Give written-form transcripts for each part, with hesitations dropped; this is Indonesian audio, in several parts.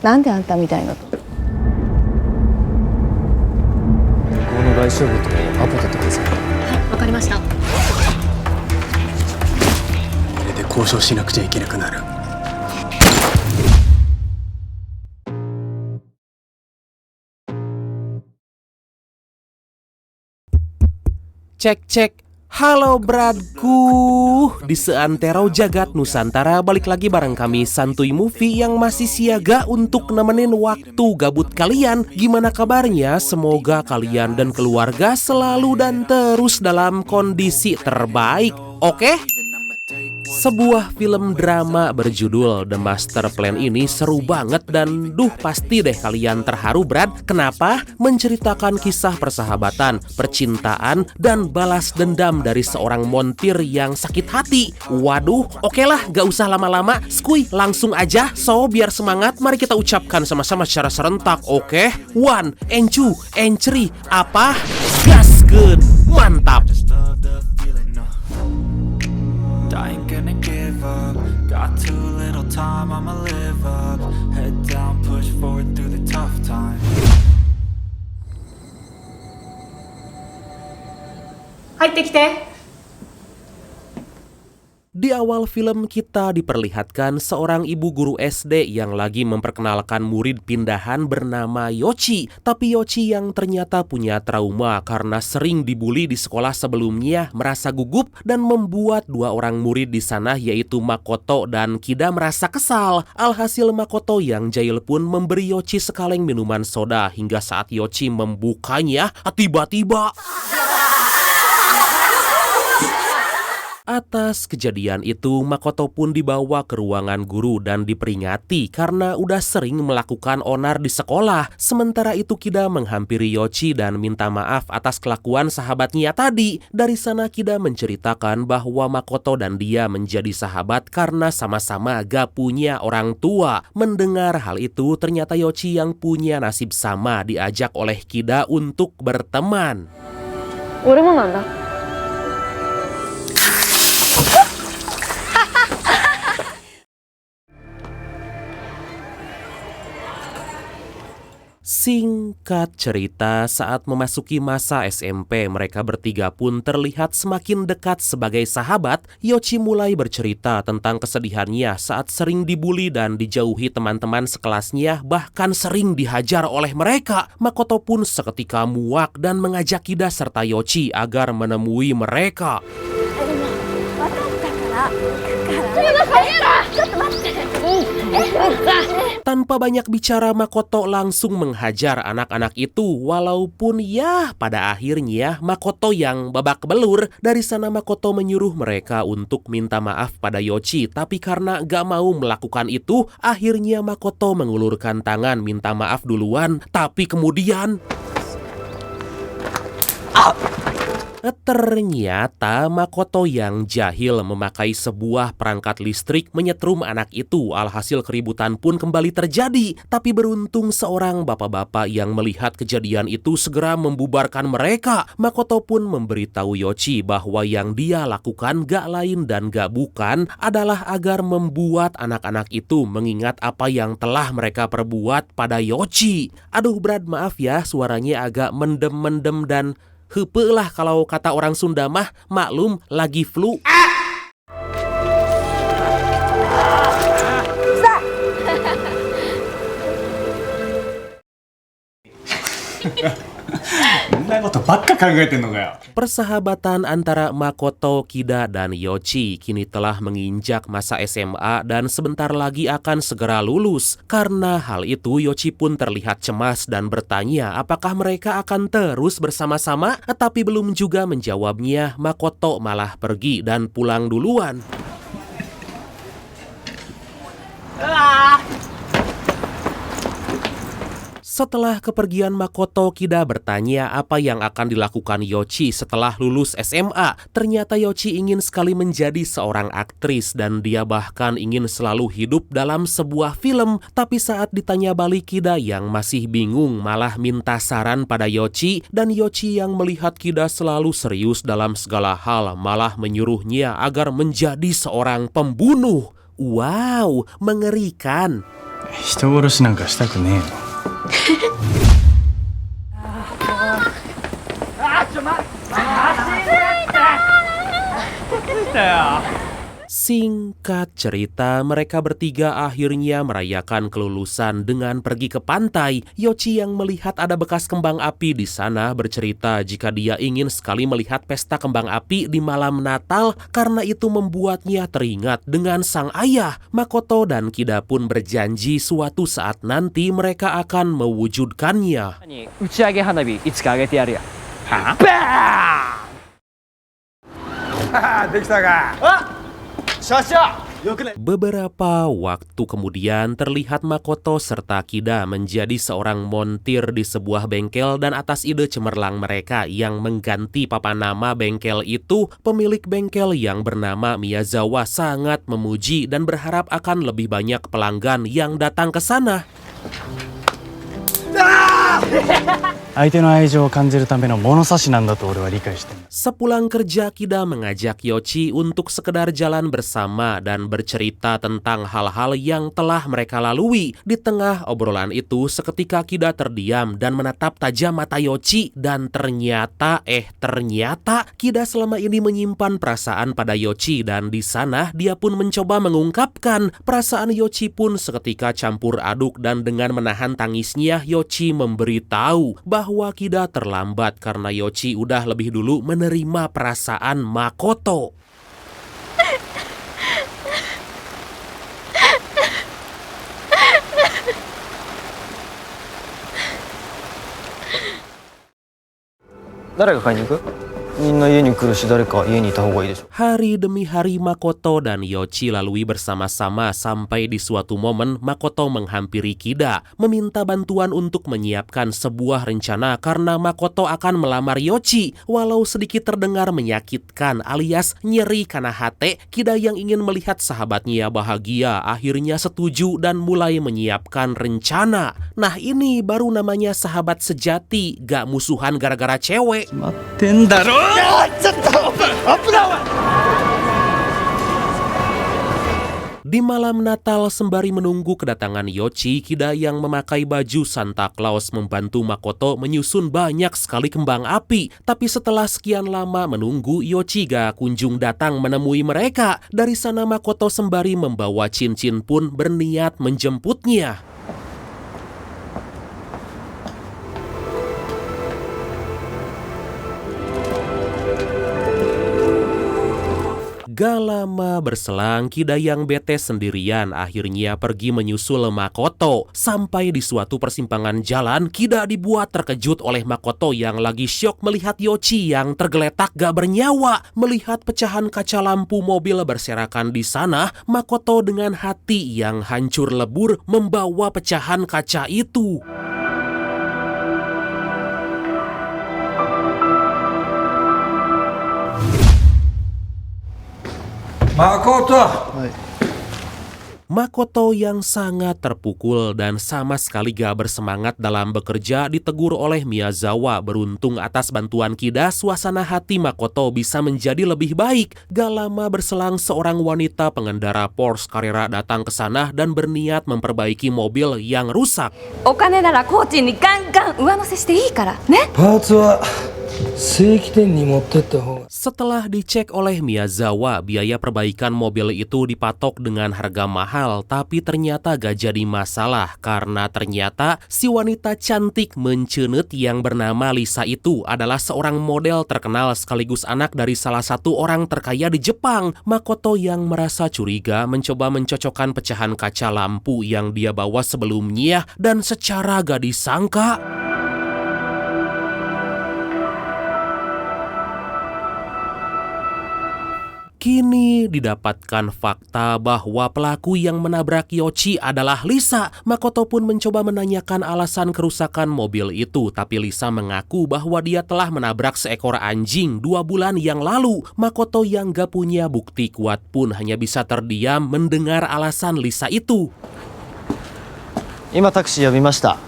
なんであんたみたいのと。向こうの外商部とアポ取ってください。わかりました。これで交渉しなくちゃいけなくなる。Cek cek. Halo bradku. Di seantero jagat Nusantara, balik lagi bareng kami Santuy Movie yang masih siaga untuk nemenin waktu gabut kalian. Gimana kabarnya? Semoga kalian dan keluarga selalu dan terus dalam kondisi terbaik. Oke? Sebuah film drama berjudul The Master Plan ini seru banget dan pasti deh kalian terharu Brad. Kenapa? Menceritakan kisah persahabatan, percintaan, dan balas dendam dari seorang montir yang sakit hati. Waduh, oke lah, gak usah lama-lama. Skuy, langsung aja. So, biar semangat, mari kita ucapkan sama-sama secara serentak. Oke? 1, and 2, and 3. Apa? Gaskeun. Mantap. I ain't gonna give up. Got too little time, I'ma live up. Head down, push forward through the tough times. 入ってきて。 Di awal film kita diperlihatkan seorang ibu guru SD yang lagi memperkenalkan murid pindahan bernama Yochi. Tapi Yochi yang ternyata punya trauma karena sering dibully di sekolah sebelumnya merasa gugup dan membuat dua orang murid di sana yaitu Makoto dan Kida merasa kesal. Alhasil Makoto yang jahil pun memberi Yochi sekaleng minuman soda hingga saat Yochi membukanya tiba-tiba. Atas kejadian itu, Makoto pun dibawa ke ruangan guru dan diperingati karena udah sering melakukan onar di sekolah. Sementara itu Kida menghampiri Yochi dan minta maaf atas kelakuan sahabatnya tadi. Dari sana Kida menceritakan bahwa Makoto dan dia menjadi sahabat karena sama-sama gak punya orang tua. Mendengar hal itu, ternyata Yochi yang punya nasib sama diajak oleh Kida untuk berteman. 俺もなんだ。 Singkat cerita, saat memasuki masa SMP, mereka bertiga pun terlihat semakin dekat sebagai sahabat. Yochi mulai bercerita tentang kesedihannya saat sering dibully dan dijauhi teman-teman sekelasnya, bahkan sering dihajar oleh mereka. Makoto pun seketika muak dan mengajak Kida serta Yochi agar menemui mereka. Tanpa banyak bicara, Makoto langsung menghajar anak-anak itu. Walaupun ya pada akhirnya Makoto yang babak belur. Dari sana Makoto menyuruh mereka untuk minta maaf pada Yochi. Tapi karena gak mau melakukan itu, akhirnya Makoto mengulurkan tangan minta maaf duluan. Tapi kemudian ternyata Makoto yang jahil memakai sebuah perangkat listrik menyetrum anak itu. Alhasil keributan pun kembali terjadi. Tapi beruntung seorang bapak-bapak yang melihat kejadian itu segera membubarkan mereka. Makoto pun memberitahu Yochi bahwa yang dia lakukan gak lain dan gak bukan adalah agar membuat anak-anak itu mengingat apa yang telah mereka perbuat pada Yochi. Aduh Brad, maaf ya suaranya agak mendem-mendem dan hepe lah kalau kata orang Sunda mah, maklum lagi flu. Persahabatan antara Makoto, Kida, dan Yochi kini telah menginjak masa SMA dan sebentar lagi akan segera lulus. Karena hal itu, Yochi pun terlihat cemas dan bertanya apakah mereka akan terus bersama-sama. Tapi belum juga menjawabnya, Makoto malah pergi dan pulang duluan. Setelah kepergian Makoto, Kida bertanya apa yang akan dilakukan Yochi setelah lulus SMA. Ternyata Yochi ingin sekali menjadi seorang aktris dan dia bahkan ingin selalu hidup dalam sebuah film. Tapi saat ditanya balik, Kida yang masih bingung malah minta saran pada Yochi. Dan Yochi yang melihat Kida selalu serius dalam segala hal malah menyuruhnya agar menjadi seorang pembunuh. Wow, mengerikan. 人殺しなんかしたくねえよ。Singkat cerita, mereka bertiga akhirnya merayakan kelulusan dengan pergi ke pantai. Yoichi yang melihat ada bekas kembang api di sana bercerita jika dia ingin sekali melihat pesta kembang api di malam Natal karena itu membuatnya teringat dengan sang ayah. Makoto dan Kida pun berjanji suatu saat nanti mereka akan mewujudkannya. 打ち上げ花火いつかあげてやるよ。Beberapa waktu kemudian terlihat Makoto serta Kida menjadi seorang montir di sebuah bengkel dan atas ide cemerlang mereka yang mengganti papan nama bengkel itu, pemilik bengkel yang bernama Miyazawa sangat memuji dan berharap akan lebih banyak pelanggan yang datang ke sana. 相手の愛情を感じるための物差しなんだと俺は理解してる。 Sepulang kerja, Kida mengajak Yoichi untuk sekedar jalan bersama dan bercerita tentang hal-hal yang telah mereka lalui. Di tengah obrolan itu, seketika Kida terdiam dan menatap tajam mata Yoichi dan ternyata Kida selama ini menyimpan perasaan pada Yoichi dan di sana dia pun mencoba mengungkapkan. Perasaan Yoichi pun seketika campur aduk dan dengan menahan tangisnya Yoichi memberitahu bahwa Kida terlambat karena Yoichi udah lebih dulu menerima perasaan Makoto. Hari demi hari Makoto dan Yoichi lalui bersama-sama sampai di suatu momen Makoto menghampiri Kida, meminta bantuan untuk menyiapkan sebuah rencana karena Makoto akan melamar Yoichi. Walau sedikit terdengar menyakitkan alias nyeri karena hati, Kida yang ingin melihat sahabatnya bahagia akhirnya setuju dan mulai menyiapkan rencana. Nah, ini baru namanya sahabat sejati, gak musuhan gara-gara cewek. Di malam Natal sembari menunggu kedatangan Yoichi, Kida yang memakai baju Santa Claus membantu Makoto menyusun banyak sekali kembang api. Tapi setelah sekian lama menunggu, Yoichi gak kunjung datang menemui mereka. Dari sana Makoto sembari membawa cincin pun berniat menjemputnya. Gak lama berselang, Kida yang bete sendirian akhirnya pergi menyusul Makoto. Sampai di suatu persimpangan jalan, Kida dibuat terkejut oleh Makoto yang lagi syok melihat Yoichi yang tergeletak gak bernyawa. Melihat pecahan kaca lampu mobil berserakan di sana, Makoto dengan hati yang hancur lebur membawa pecahan kaca itu. Makoto yang sangat terpukul dan sama sekali gak bersemangat dalam bekerja ditegur oleh Miyazawa. Beruntung atas bantuan Kida, suasana hati Makoto bisa menjadi lebih baik. Gak lama berselang, seorang wanita pengendara Porsche Carrera datang ke sana dan berniat memperbaiki mobil yang rusak. お金ならコーチにガンガン上乗せしていいからね。 Setelah dicek oleh Miyazawa, biaya perbaikan mobil itu dipatok dengan harga mahal, tapi ternyata gak jadi masalah karena ternyata si wanita cantik mencenut yang bernama Lisa itu adalah seorang model terkenal sekaligus anak dari salah satu orang terkaya di Jepang. Makoto yang merasa curiga mencoba mencocokkan pecahan kaca lampu yang dia bawa sebelumnya dan secara gak disangka kini didapatkan fakta bahwa pelaku yang menabrak Yoichi adalah Lisa. Makoto pun mencoba menanyakan alasan kerusakan mobil itu, tapi Lisa mengaku bahwa dia telah menabrak seekor anjing 2 bulan yang lalu. Makoto yang gak punya bukti kuat pun hanya bisa terdiam mendengar alasan Lisa itu. 今タクシー呼びました。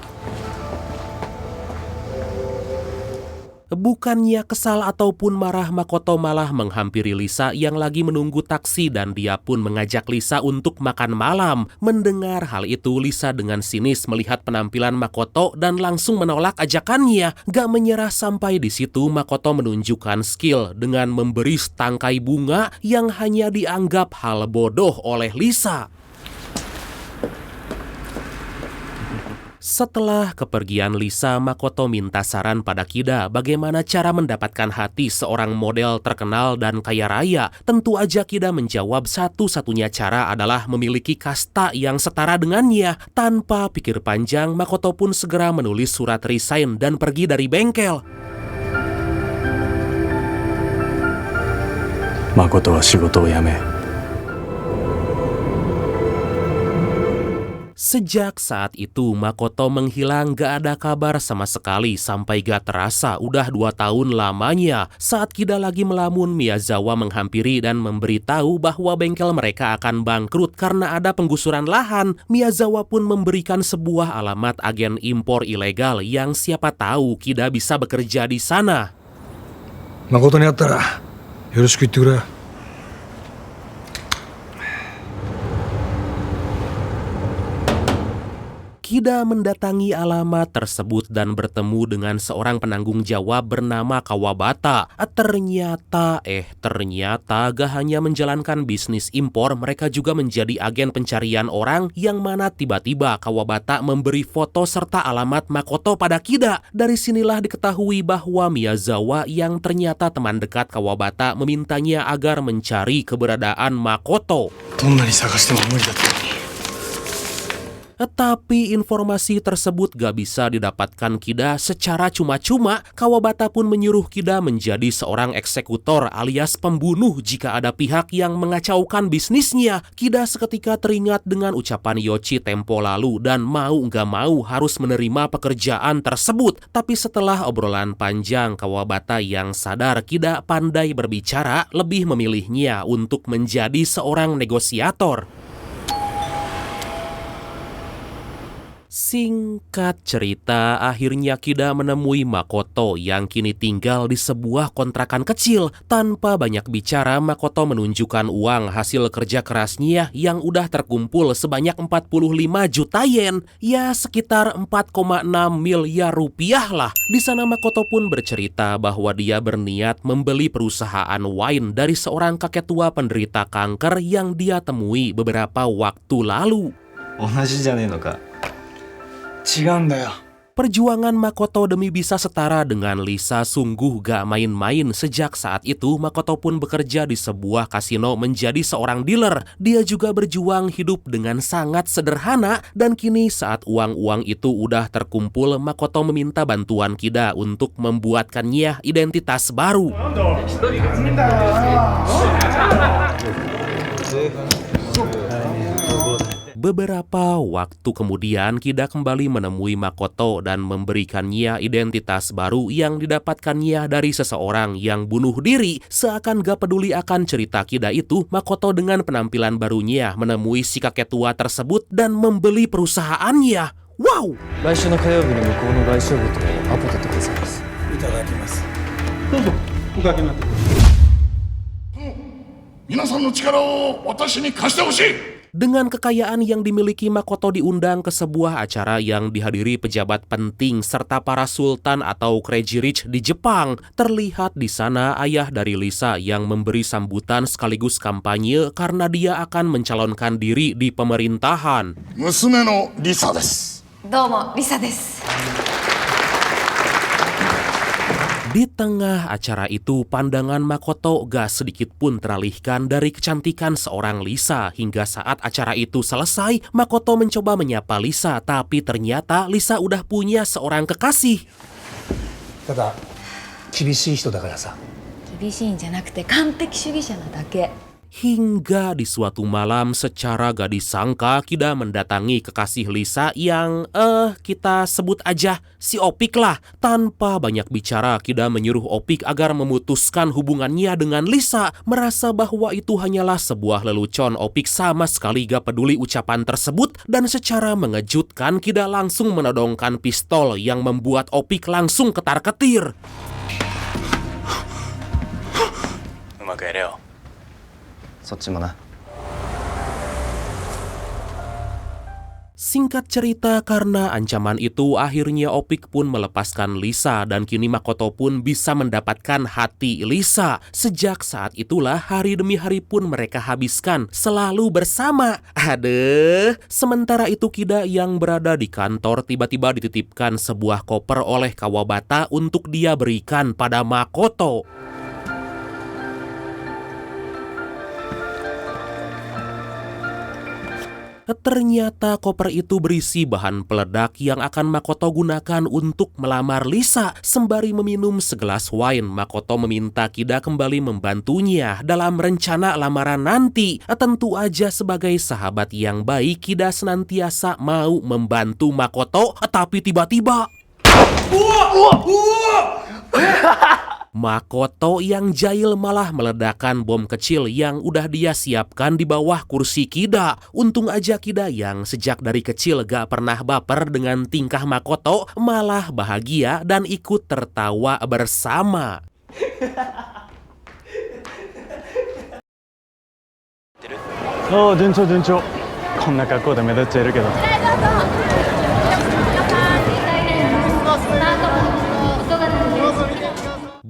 Bukannya kesal ataupun marah, Makoto malah menghampiri Lisa yang lagi menunggu taksi dan dia pun mengajak Lisa untuk makan malam. Mendengar hal itu, Lisa dengan sinis melihat penampilan Makoto dan langsung menolak ajakannya. Gak menyerah sampai di situ, Makoto menunjukkan skill dengan memberi setangkai bunga yang hanya dianggap hal bodoh oleh Lisa. Setelah kepergian Lisa, Makoto minta saran pada Kida bagaimana cara mendapatkan hati seorang model terkenal dan kaya raya. Tentu aja Kida menjawab satu-satunya cara adalah memiliki kasta yang setara dengannya. Tanpa pikir panjang, Makoto pun segera menulis surat resign dan pergi dari bengkel. Makoto wa shigoto o yame. Sejak saat itu, Makoto menghilang, gak ada kabar sama sekali sampai gak terasa udah 2 tahun lamanya. Saat Kida lagi melamun, Miyazawa menghampiri dan memberitahu bahwa bengkel mereka akan bangkrut karena ada penggusuran lahan. Miyazawa pun memberikan sebuah alamat agen impor ilegal yang siapa tahu Kida bisa bekerja di sana. Makoto ni atta ra yoroshiku itte kure. Kida mendatangi alamat tersebut dan bertemu dengan seorang penanggung jawab bernama Kawabata. Ternyata gak hanya menjalankan bisnis impor, mereka juga menjadi agen pencarian orang yang mana tiba-tiba Kawabata memberi foto serta alamat Makoto pada Kida. Dari sinilah diketahui bahwa Miyazawa yang ternyata teman dekat Kawabata memintanya agar mencari keberadaan Makoto. Tetapi informasi tersebut gak bisa didapatkan Kida secara cuma-cuma. Kawabata pun menyuruh Kida menjadi seorang eksekutor alias pembunuh jika ada pihak yang mengacaukan bisnisnya. Kida seketika teringat dengan ucapan Yoshi tempo lalu dan mau gak mau harus menerima pekerjaan tersebut. Tapi setelah obrolan panjang, Kawabata yang sadar Kida pandai berbicara lebih memilihnya untuk menjadi seorang negosiator. Singkat cerita, akhirnya Kida menemui Makoto yang kini tinggal di sebuah kontrakan kecil. Tanpa banyak bicara, Makoto menunjukkan uang hasil kerja kerasnya yang udah terkumpul sebanyak 45 juta yen. Ya, sekitar 4,6 miliar rupiah lah. Di sana Makoto pun bercerita bahwa dia berniat membeli perusahaan wine dari seorang kakek tua penderita kanker yang dia temui beberapa waktu lalu. Perjuangan Makoto demi bisa setara dengan Lisa sungguh gak main-main. Sejak saat itu, Makoto pun bekerja di sebuah kasino menjadi seorang dealer. Dia juga berjuang hidup dengan sangat sederhana. Dan kini saat uang-uang itu udah terkumpul, Makoto meminta bantuan Kida untuk membuatkannya identitas baru. Beberapa waktu kemudian, Kida kembali menemui Makoto dan memberikannya identitas baru yang didapatkannya dari seseorang yang bunuh diri. Seakan gak peduli akan cerita Kida itu, Makoto dengan penampilan barunya menemui si kakek tua tersebut dan membeli perusahaannya. Wow! 来週の火曜日の向こうの外商部とアポ取ってくださいます。いただきます。どうぞおかけになってください。皆さんの力を私に貸してほしい。 Dengan kekayaan yang dimiliki, Makoto diundang ke sebuah acara yang dihadiri pejabat penting serta para sultan atau crazy rich di Jepang. Terlihat di sana ayah dari Lisa yang memberi sambutan sekaligus kampanye karena dia akan mencalonkan diri di pemerintahan. 娘のリサです。どうもリサです。 Di tengah acara itu, pandangan Makoto gak sedikit pun teralihkan dari kecantikan seorang Lisa. Hingga saat acara itu selesai, Makoto mencoba menyapa Lisa, tapi ternyata Lisa udah punya seorang kekasih. ただ厳しい人だからさ。厳しいんじゃなくて完璧主義者なだけ。 Hingga di suatu malam secara gak disangka, Kida mendatangi kekasih Lisa yang kita sebut aja si Opik lah. Tanpa banyak bicara, Kida menyuruh Opik agar memutuskan hubungannya dengan Lisa. Merasa bahwa itu hanyalah sebuah lelucon, Opik sama sekali gak peduli ucapan tersebut. Dan secara mengejutkan, Kida langsung menodongkan pistol yang membuat Opik langsung ketar-ketir. くやれよ。そっちもな。 Singkat cerita, karena ancaman itu akhirnya Opik pun melepaskan Lisa dan kini Makoto pun bisa mendapatkan hati Lisa. Sejak saat itulah hari demi hari pun mereka habiskan selalu bersama. Aduh, sementara itu Kida yang berada di kantor tiba-tiba dititipkan sebuah koper oleh Kawabata untuk dia berikan pada Makoto. Ternyata koper itu berisi bahan peledak yang akan Makoto gunakan untuk melamar Lisa. Sembari meminum segelas wine, Makoto meminta Kida kembali membantunya dalam rencana lamaran nanti. Tentu aja sebagai sahabat yang baik, Kida senantiasa mau membantu Makoto, tapi tiba-tiba Makoto yang jahil malah meledakkan bom kecil yang udah dia siapkan di bawah kursi Kida. Untung aja Kida yang sejak dari kecil gak pernah baper dengan tingkah Makoto malah bahagia dan ikut tertawa bersama. Oh, 順調順調。こんな格好で目立っちゃいるけど。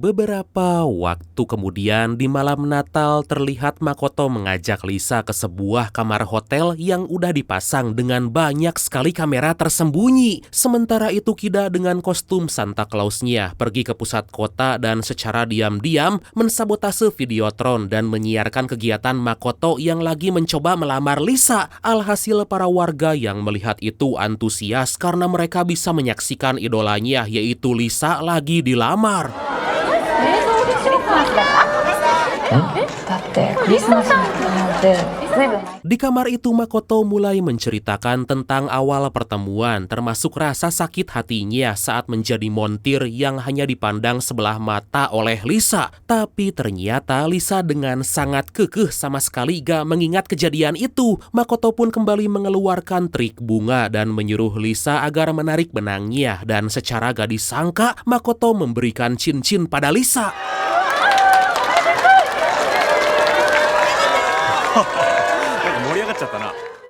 Beberapa waktu kemudian di malam Natal terlihat Makoto mengajak Lisa ke sebuah kamar hotel yang udah dipasang dengan banyak sekali kamera tersembunyi. Sementara itu Kida dengan kostum Santa Claus-nya pergi ke pusat kota dan secara diam-diam mensabotase Videotron dan menyiarkan kegiatan Makoto yang lagi mencoba melamar Lisa. Alhasil para warga yang melihat itu antusias karena mereka bisa menyaksikan idolanya yaitu Lisa lagi dilamar. Di kamar itu Makoto mulai menceritakan tentang awal pertemuan, termasuk rasa sakit hatinya saat menjadi montir yang hanya dipandang sebelah mata oleh Lisa. Tapi ternyata Lisa dengan sangat kekeh sama sekali gak mengingat kejadian itu. Makoto pun kembali mengeluarkan trik bunga dan menyuruh Lisa agar menarik benangnya. Dan secara gak disangka Makoto memberikan cincin pada Lisa.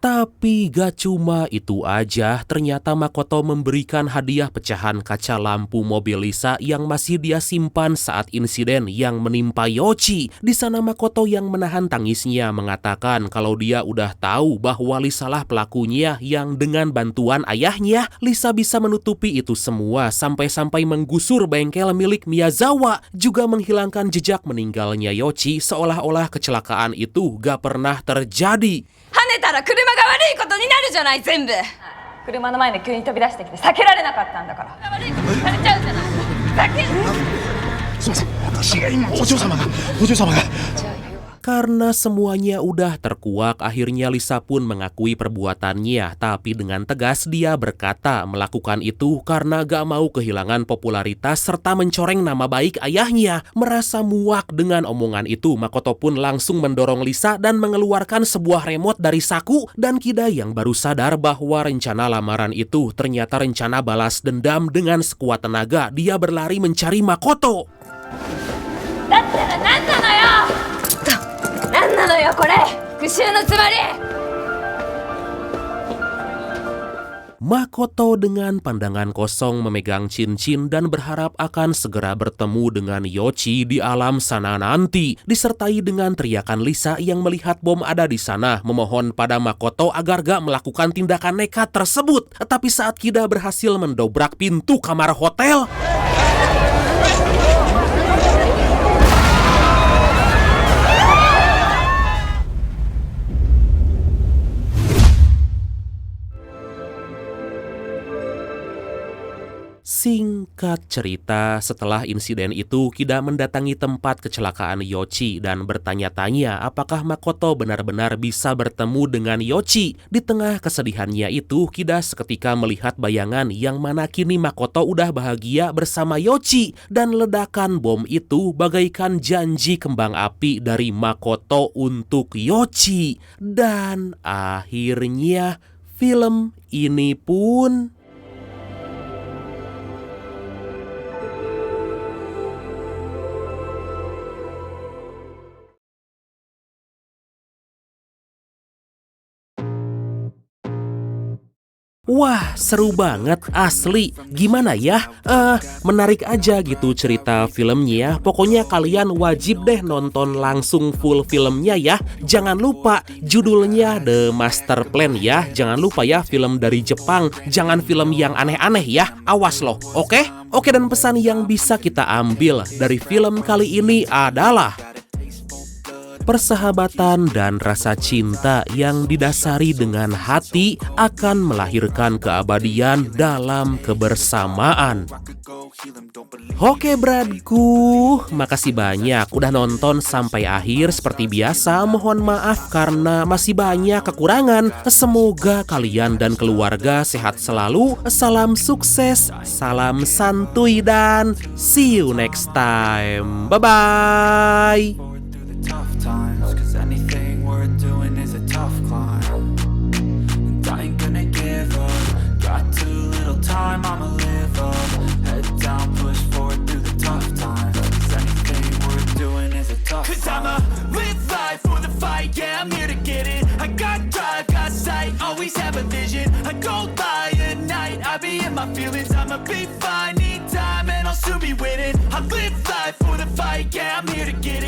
Tapi gak cuma itu aja, ternyata Makoto memberikan hadiah pecahan kaca lampu mobil Lisa yang masih dia simpan saat insiden yang menimpa Yoichi. Di sana Makoto yang menahan tangisnya mengatakan kalau dia udah tahu bahwa Lisa lah pelakunya yang dengan bantuan ayahnya, Lisa bisa menutupi itu semua sampai-sampai menggusur bengkel milik Miyazawa, juga menghilangkan jejak meninggalnya Yoichi seolah-olah kecelakaan itu gak pernah terjadi. 跳ねたら車が悪いことになるじゃない全部車の前で急に飛び出してきて避けられなかったんだから悪いことされちゃうじゃないすいません、私が今お嬢様が。 Karena semuanya udah terkuak, akhirnya Lisa pun mengakui perbuatannya. Tapi dengan tegas dia berkata melakukan itu karena gak mau kehilangan popularitas serta mencoreng nama baik ayahnya. Merasa muak dengan omongan itu, Makoto pun langsung mendorong Lisa dan mengeluarkan sebuah remote dari saku. Dan Kida yang baru sadar bahwa rencana lamaran itu ternyata rencana balas dendam. Dengan sekuat tenaga dia berlari mencari Makoto. なんなのよこれ復讐のつもり Makoto dengan pandangan kosong memegang cincin dan berharap akan segera bertemu dengan Yoichi di alam sana nanti. Disertai dengan teriakan Lisa yang melihat bom ada di sana, memohon pada Makoto agar gak melakukan tindakan nekat tersebut. Tapi saat Kida berhasil mendobrak pintu kamar hotel, singkat cerita, setelah insiden itu, Kida mendatangi tempat kecelakaan Yoichi dan bertanya-tanya apakah Makoto benar-benar bisa bertemu dengan Yoichi. Di tengah kesedihannya itu, Kida seketika melihat bayangan yang mana kini Makoto udah bahagia bersama Yoichi. Dan ledakan bom itu bagaikan janji kembang api dari Makoto untuk Yoichi. Dan akhirnya film ini pun Wah, seru banget asli. Gimana ya? Menarik aja gitu cerita filmnya ya. Pokoknya kalian wajib deh nonton langsung full filmnya ya. Jangan lupa judulnya The Master Plan ya. Jangan lupa ya, film dari Jepang. Jangan film yang aneh-aneh ya. Awas loh, oke? Oke, dan pesan yang bisa kita ambil dari film kali ini adalah persahabatan dan rasa cinta yang didasari dengan hati akan melahirkan keabadian dalam kebersamaan. Oke bradku, makasih banyak udah nonton sampai akhir. Seperti biasa, mohon maaf karena masih banyak kekurangan. Semoga kalian dan keluarga sehat selalu. Salam sukses, salam santuy, dan see you next time. Bye-bye. Tough times, cause anything worth doing is a tough climb. And I ain't gonna give up. Got too little time, I'ma live up. Head down, push forward through the tough times. Cause anything worth doing is a tough climb. Cause I'ma live life for the fight, yeah, I'm here to get it. I got drive, got sight, always have a vision. I don't lie at night, I be in my feelings. I'ma be fine, need time, and I'll soon be winning. I live life for the fight, yeah, I'm here to get it.